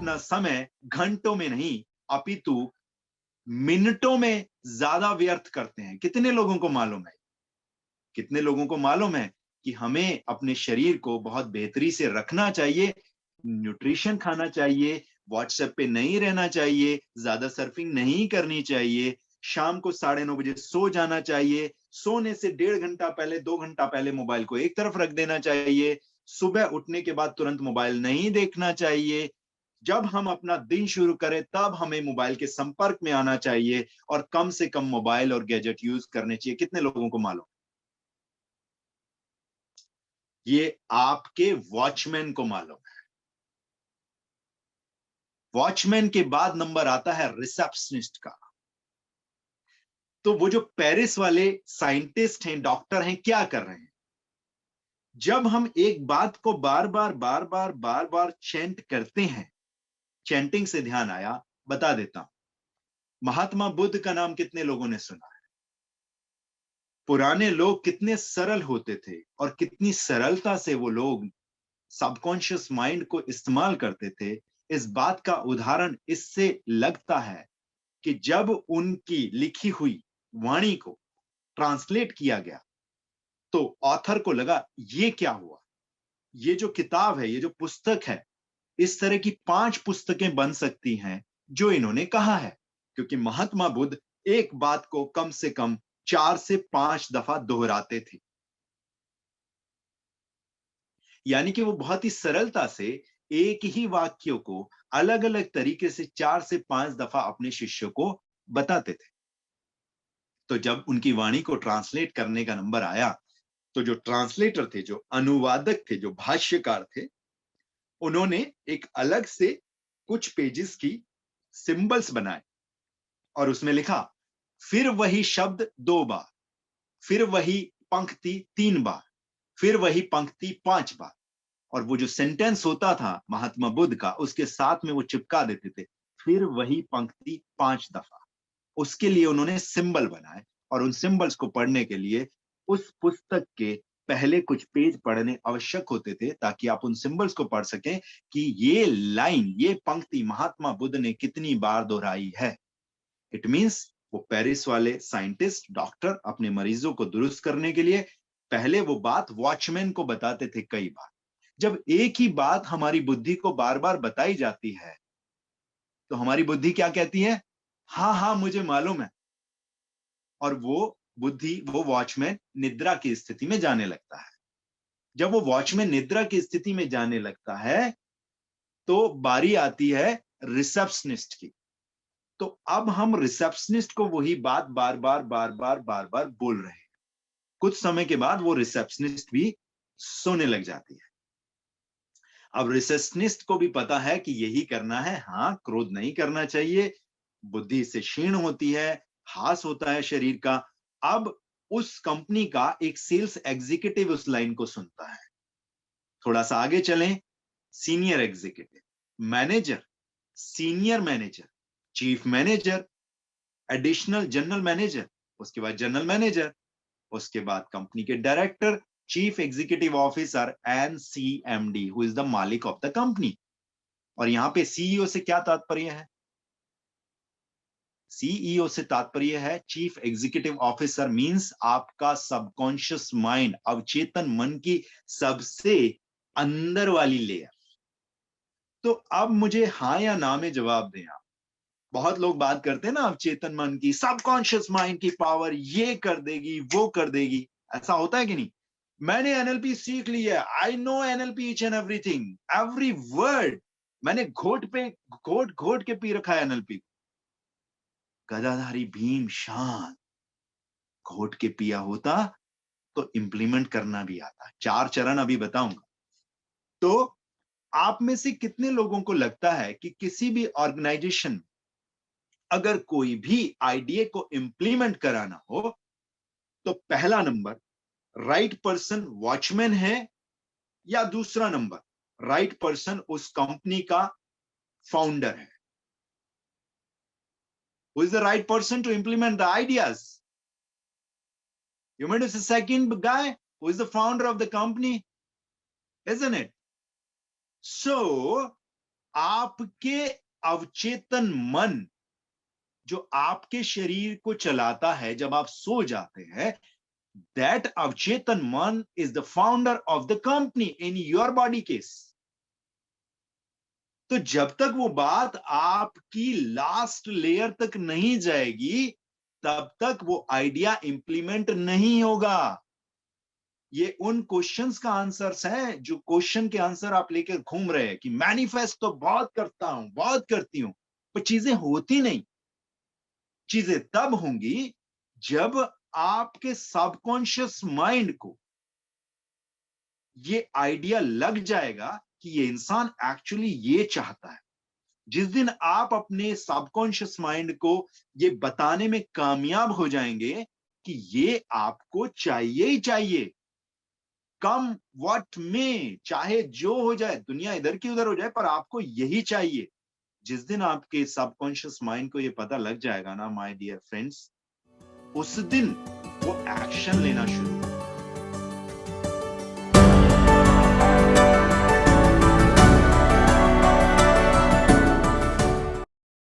अपना समय घंटों में नहीं अपितु मिनटों में ज्यादा व्यर्थ करते हैं। कितने लोगों को मालूम है? कितने लोगों को मालूम है कि हमें अपने शरीर को बहुत बेहतरी से रखना चाहिए, न्यूट्रिशन खाना चाहिए, व्हाट्सएप पे नहीं रहना चाहिए, ज्यादा सर्फिंग नहीं करनी चाहिए, शाम को 9:30 बजे सो जाना चाहिए, सोने से 1.5 घंटा पहले 2 घंटा पहले मोबाइल को एक तरफ रख देना चाहिए, सुबह उठने के बाद तुरंत मोबाइल नहीं देखना चाहिए, जब हम अपना दिन शुरू करें तब हमें मोबाइल के संपर्क में आना चाहिए और कम से कम मोबाइल और गैजेट यूज करने चाहिए। कितने लोगों को मालूम? ये आपके वॉचमैन को मालूम है। वॉचमैन के बाद नंबर आता है रिसेप्शनिस्ट का। तो वो जो पेरिस वाले साइंटिस्ट हैं, डॉक्टर हैं, क्या कर रहे हैं? जब हम एक बात को बार बार चैंट करते हैं, चैंटिंग से ध्यान आया, बता देता हूं। महात्मा बुद्ध का नाम कितने लोगों ने सुना है? पुराने लोग कितने सरल होते थे और कितनी सरलता से वो लोग सबकॉन्शियस माइंड को इस्तेमाल करते थे। इस बात का उदाहरण इससे लगता है कि जब उनकी लिखी हुई वाणी को ट्रांसलेट किया गया तो ऑथर को लगा ये क्या हुआ, ये जो किताब है, ये जो पुस्तक है, इस तरह की 5 पुस्तकें बन सकती हैं जो इन्होंने कहा है, क्योंकि महात्मा बुद्ध एक बात को कम से कम 4 से 5 दफा दोहराते थे। यानी कि वो बहुत ही सरलता से एक ही वाक्य को अलग अलग तरीके से 4 से 5 दफा अपने शिष्यों को बताते थे। तो जब उनकी वाणी को ट्रांसलेट करने का नंबर आया तो जो ट्रांसलेटर थे, जो अनुवादक थे, जो भाष्यकार थे, उन्होंने एक अलग से कुछ पेजेस की सिंबल्स बनाए और उसमें लिखा फिर वही शब्द 2 बार, फिर वही पंक्ति 3 बार, फिर वही पंक्ति 5 बार। और वो जो सेंटेंस होता था महात्मा बुद्ध का, उसके साथ में वो चिपका देते थे फिर वही पंक्ति 5 दफा। उसके लिए उन्होंने सिंबल बनाए और उन सिंबल्स को पढ़ने के लिए उस पुस्तक के पहले कुछ पेज पढ़ने आवश्यक होते थे ताकि आप उन सिंबल्स को पढ़ सकें कि ये लाइन, ये पंक्ति महात्मा बुद्ध ने कितनी बार दोहराई है। इट मींस वो पेरिस वाले साइंटिस्ट, डॉक्टर अपने मरीजों को दुरुस्त करने के लिए पहले वो बात वॉचमैन को बताते थे कई बार। जब एक ही बात हमारी बुद्धि को बार बार बताई जाती है तो हमारी बुद्धि क्या कहती है? हाँ हाँ मुझे मालूम है। और वो बुद्धि, वो वॉचमैन निद्रा की स्थिति में जाने लगता है। जब वो वॉचमैन निद्रा की स्थिति में जाने लगता है तो बारी आती है रिसेप्शनिस्ट की। तो अब हम रिसेप्शनिस्ट को वही बात बार बार बोल रहे हैं। कुछ समय के बाद वो रिसेप्शनिस्ट भी सोने लग जाती है। अब रिसेप्शनिस्ट को भी पता है कि यही करना है, हाँ क्रोध नहीं करना चाहिए, बुद्धि से क्षीण होती है, हास होता है शरीर का। अब उस कंपनी का एक सेल्स एग्जीक्यूटिव उस लाइन को सुनता है। थोड़ा सा आगे चलें, senior executive, manager, senior manager, chief manager, additional general manager, उसके बाद जनरल मैनेजर, उसके बाद कंपनी के director, chief executive officer and CMD, who is the मालिक ऑफ द कंपनी। और यहां पे सीईओ से क्या तात्पर्य है? सीईओ से तात्पर्य है चीफ एग्जीक्यूटिव ऑफिसर, मींस आपका सबकॉन्शियस माइंड, अवचेतन मन की सबसे अंदर वाली लेयर। तो अब मुझे हाँ या ना में जवाब दें आप। बहुत लोग बात करते हैं ना अवचेतन मन की, सबकॉन्शियस माइंड की पावर ये कर देगी, वो कर देगी। ऐसा होता है कि नहीं? मैंने एनएलपी सीख ली है, I know NLP each and everything, every word मैंने घोट पे घोट घोट के पी रखा है एनएलपी। गदाधारी भीम शांत घोट के पिया होता तो इंप्लीमेंट करना भी आता। 4 चरण अभी बताऊंगा। तो आप में से कितने लोगों को लगता है कि किसी भी ऑर्गेनाइजेशन अगर कोई भी आइडिया को इंप्लीमेंट कराना हो तो पहला नंबर राइट पर्सन वॉचमैन है, या दूसरा नंबर राइट पर्सन उस कंपनी का फाउंडर है? Who is the right person to implement the ideas? You mean it's the second guy who is the founder of the company, isn't it? So आपके अवचेतन मन जो आपके शरीर को चलाता है जब आप सो जाते हैं, दैट अवचेतन मन is the founder of the company in your body case. तो जब तक वो बात आपकी लास्ट लेयर तक नहीं जाएगी, तब तक वो आइडिया इंप्लीमेंट नहीं होगा। ये उन क्वेश्चंस का आंसर्स है जो क्वेश्चन के आंसर आप लेकर घूम रहे हैं कि मैनिफेस्ट तो बहुत करता हूं, बहुत करती हूं, पर चीजें होती नहीं। चीजें तब होंगी जब आपके सबकॉन्शियस माइंड को ये आइडिया लग जाएगा कि ये इंसान एक्चुअली ये चाहता है। जिस दिन आप अपने सबकॉन्शियस माइंड को ये बताने में कामयाब हो जाएंगे कि ये आपको चाहिए ही चाहिए, कम व्हाट में, चाहे जो हो जाए, दुनिया इधर की उधर हो जाए, पर आपको यही चाहिए। जिस दिन आपके सबकॉन्शियस माइंड को ये पता लग जाएगा ना माय डियर फ्रेंड्स, उस दिन वो एक्शन लेना शुरू